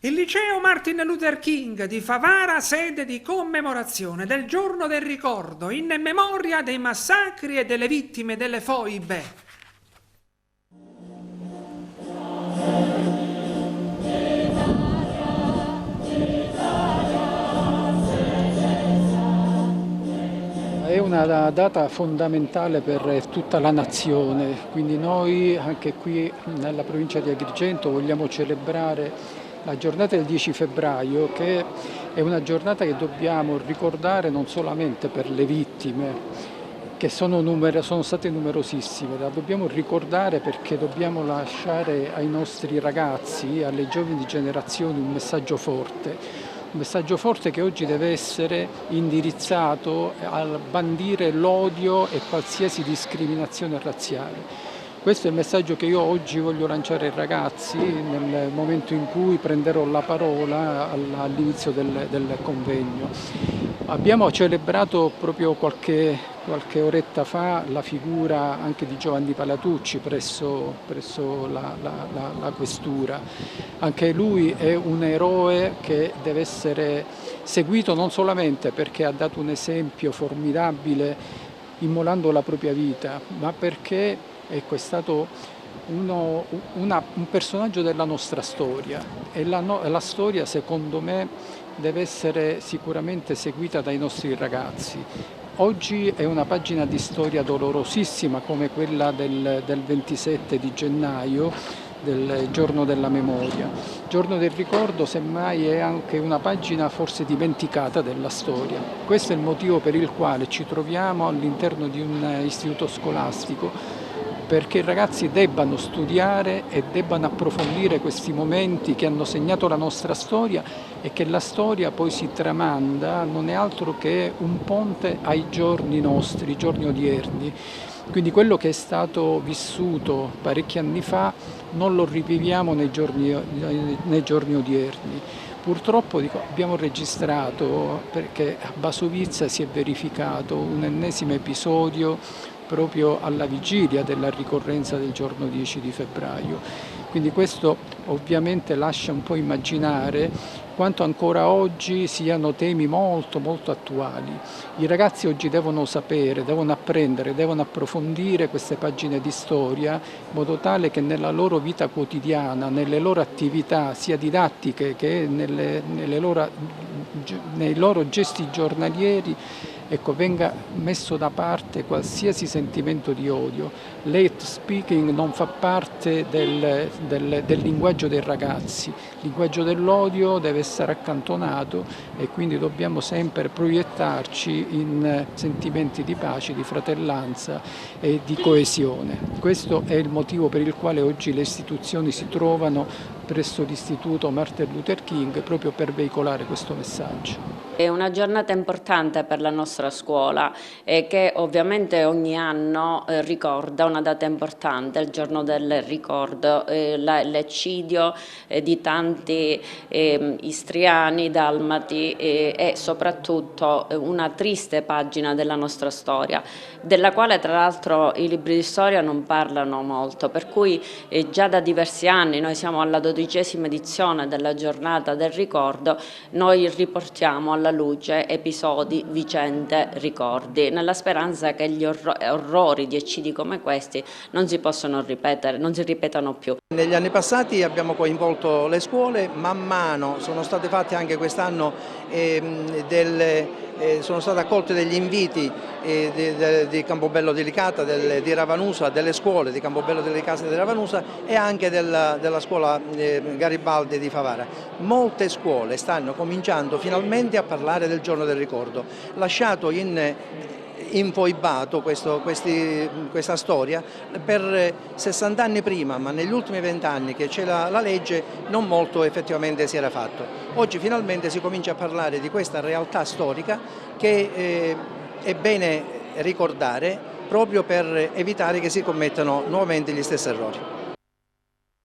Il liceo Martin Luther King di Favara, sede di commemorazione del giorno del ricordo in memoria dei massacri e delle vittime delle foibe. È una data fondamentale per tutta la nazione, quindi noi anche qui nella provincia di Agrigento vogliamo celebrare la giornata del 10 febbraio, che è una giornata che dobbiamo ricordare non solamente per le vittime, che sono state numerosissime, la dobbiamo ricordare perché dobbiamo lasciare ai nostri ragazzi, alle giovani generazioni un messaggio forte che oggi deve essere indirizzato a bandire l'odio e qualsiasi discriminazione razziale. Questo è il messaggio che io oggi voglio lanciare ai ragazzi nel momento in cui prenderò la parola all'inizio del convegno. Abbiamo celebrato proprio qualche oretta fa la figura anche di Giovanni Palatucci presso la questura. Anche lui è un eroe che deve essere seguito non solamente perché ha dato un esempio formidabile immolando la propria vita, ma perché ecco, è stato un personaggio della nostra storia e la storia secondo me deve essere sicuramente seguita dai nostri ragazzi. Oggi è una pagina di storia dolorosissima come quella del 27 di gennaio, del giorno della memoria. Il giorno del ricordo semmai è anche una pagina forse dimenticata della storia. Questo è il motivo per il quale ci troviamo all'interno di un istituto scolastico, perché i ragazzi debbano studiare e debbano approfondire questi momenti che hanno segnato la nostra storia e che la storia poi si tramanda, non è altro che un ponte ai giorni nostri, i giorni odierni. Quindi quello che è stato vissuto parecchi anni fa non lo riviviamo nei giorni odierni. Purtroppo abbiamo registrato, perché a Basovizza si è verificato un ennesimo episodio proprio alla vigilia della ricorrenza del giorno 10 di febbraio. Quindi questo ovviamente lascia un po' immaginare quanto ancora oggi siano temi molto molto attuali. I ragazzi oggi devono sapere, devono apprendere, devono approfondire queste pagine di storia in modo tale che nella loro vita quotidiana, nelle loro attività sia didattiche che nei loro gesti giornalieri, ecco, venga messo da parte qualsiasi sentimento di odio. L'hate speaking non fa parte del linguaggio dei ragazzi, il linguaggio dell'odio deve essere accantonato e quindi dobbiamo sempre proiettarci in sentimenti di pace, di fratellanza e di coesione. Questo è il motivo per il quale oggi le istituzioni si trovano presso l'Istituto Martin Luther King proprio per veicolare questo messaggio. È una giornata importante per la nostra scuola e che ovviamente ogni anno ricorda una data importante, il giorno del ricordo, l'eccidio di tanti istriani, dalmati e soprattutto una triste pagina della nostra storia, della quale tra l'altro i libri di storia non parlano molto, per cui già da diversi anni, noi siamo alla 12ª edizione della giornata del ricordo, noi riportiamo alla luce episodi, vicende, ricordi, nella speranza che gli orrori di eccidi come questi non si possano ripetere, non si ripetano più. Negli anni passati abbiamo coinvolto le scuole, man mano sono state fatte anche quest'anno sono stati accolti degli inviti di Campobello di Licata, di Ravanusa, delle scuole di Campobello di Licata e di Ravanusa e anche della scuola Garibaldi di Favara. Molte scuole stanno cominciando finalmente a parlare del giorno del ricordo, lasciato infoibato questa storia per 60 anni prima, ma negli ultimi 20 anni che c'è la legge non molto effettivamente si era fatto. Oggi finalmente si comincia a parlare di questa realtà storica che è bene ricordare proprio per evitare che si commettano nuovamente gli stessi errori.